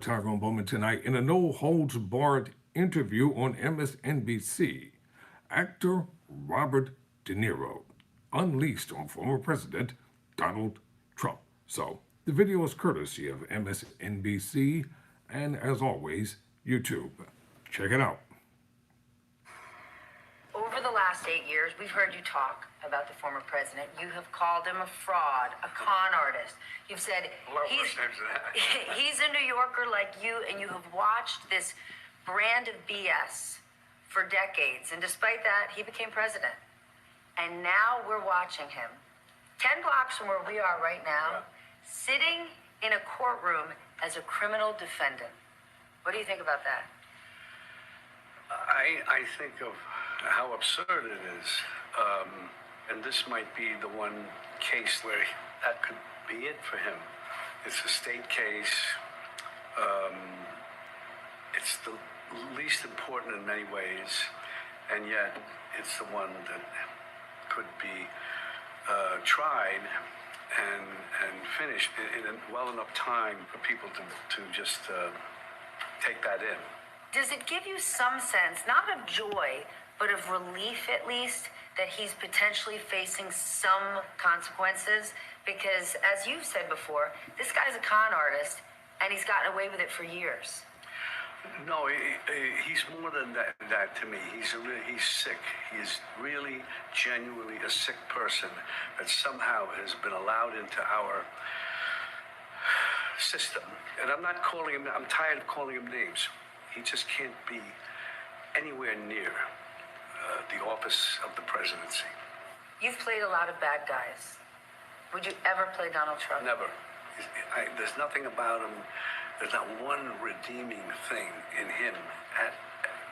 Tyrone Bowman tonight in a no-holds-barred interview on MSNBC. Actor Robert De Niro unleashed on former President Donald Trump. So, the video is courtesy of MSNBC and, as always, YouTube. Check it out. Over the last 8 years, we've heard you talk about the former president. You have called him a fraud, a con artist. You've said he's a New Yorker like you, and you have watched this brand of BS for decades. And despite that, he became president. And now we're watching him, 10 blocks from where we are right now, sitting in a courtroom as a criminal defendant. What do you think about that? I think of how absurd it is. And this might be the one case where that could be it for him. It's a state case. It's the least important in many ways, and yet it's the one that could be tried and finished in well enough time for people to just take that in. Does it give you some sense, not of joy, but of relief at least, that he's potentially facing some consequences? Because, as you've said before, this guy's a con artist, and he's gotten away with it for years. No, he's more than that to me. He's sick. He's really, genuinely a sick person that somehow has been allowed into our system. And I'm not calling him, I'm tired of calling him names. He just can't be anywhere near the office of the presidency. You've played a lot of bad guys. Would you ever play Donald Trump? Never. There's nothing about him. There's not one redeeming thing in him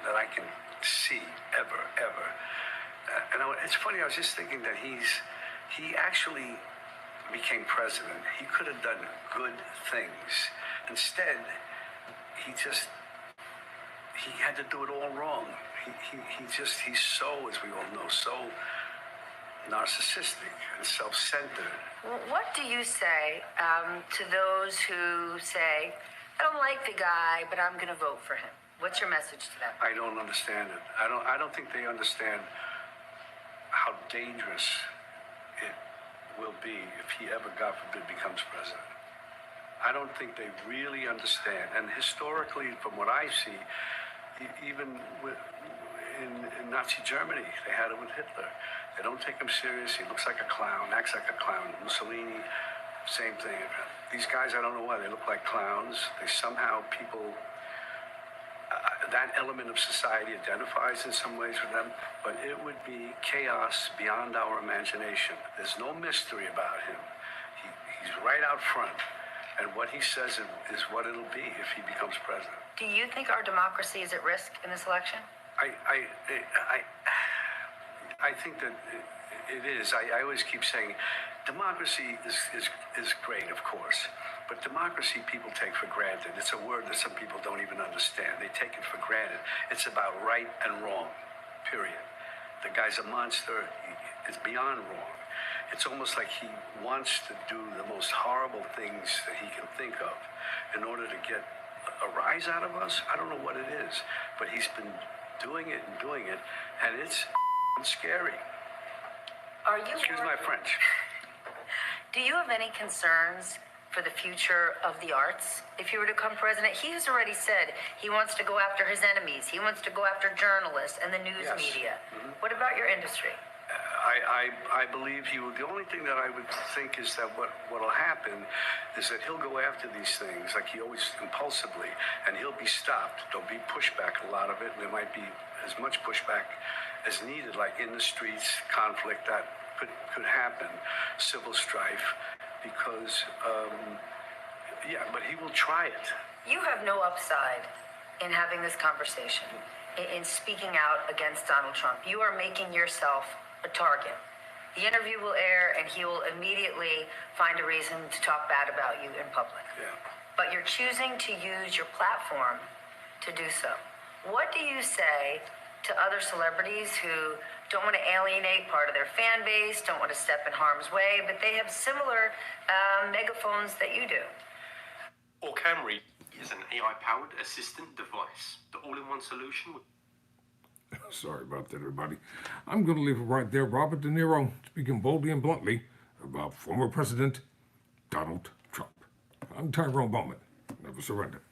that I can see ever. And it's funny, I was just thinking that he actually became president. He could have done good things. Instead, he had to do it all wrong. He's so, as we all know, so narcissistic and self-centered. What do you say to those who say, I don't like the guy, but I'm going to vote for him? What's your message to them? I don't understand it. I don't think they understand how dangerous it will be if he ever, God forbid, becomes president. I don't think they really understand. And historically, from what I see, even in Nazi Germany, they had it with Hitler. They don't take him serious. He looks like a clown, acts like a clown. Mussolini, same thing. These guys, I don't know why, they look like clowns. They somehow, people, that element of society identifies in some ways with them, but it would be chaos beyond our imagination. There's no mystery about him. He's right out front. And what he says is what it'll be if he becomes president. Do you think our democracy is at risk in this election? I think that it is. I always keep saying democracy is great, of course, but democracy people take for granted. It's a word that some people don't even understand. They take it for granted. It's about right and wrong, period. The guy's a monster. It's beyond wrong. It's almost like he wants to do the most horrible things that he can think of in order to get a rise out of us. I don't know what it is, but he's been doing it, and it's scary. Excuse my French. Do you have any concerns for the future of the arts? If you were to become president, he has already said he wants to go after his enemies. He wants to go after journalists and the news media. Mm-hmm. What about your industry? I believe he will. The only thing that I would think is that what'll happen is that he'll go after these things like he always impulsively, and he'll be stopped. There'll be pushback, a lot of it, and there might be as much pushback as needed, like in the streets, conflict that could happen, civil strife, because but he will try it. You have no upside in having this conversation, in speaking out against Donald Trump. You are making yourself a target. The interview will air, and he will immediately find a reason to talk bad about you in public. Yeah. But you're choosing to use your platform to do so. What do you say to other celebrities who don't want to alienate part of their fan base, don't want to step in harm's way, but they have similar megaphones that you do? Or can read is an AI-powered assistant device. The all-in-one solution. Sorry about that, everybody. I'm going to leave it right there. Robert De Niro speaking boldly and bluntly about former President Donald Trump. I'm Tyrone Bowman. Never surrender.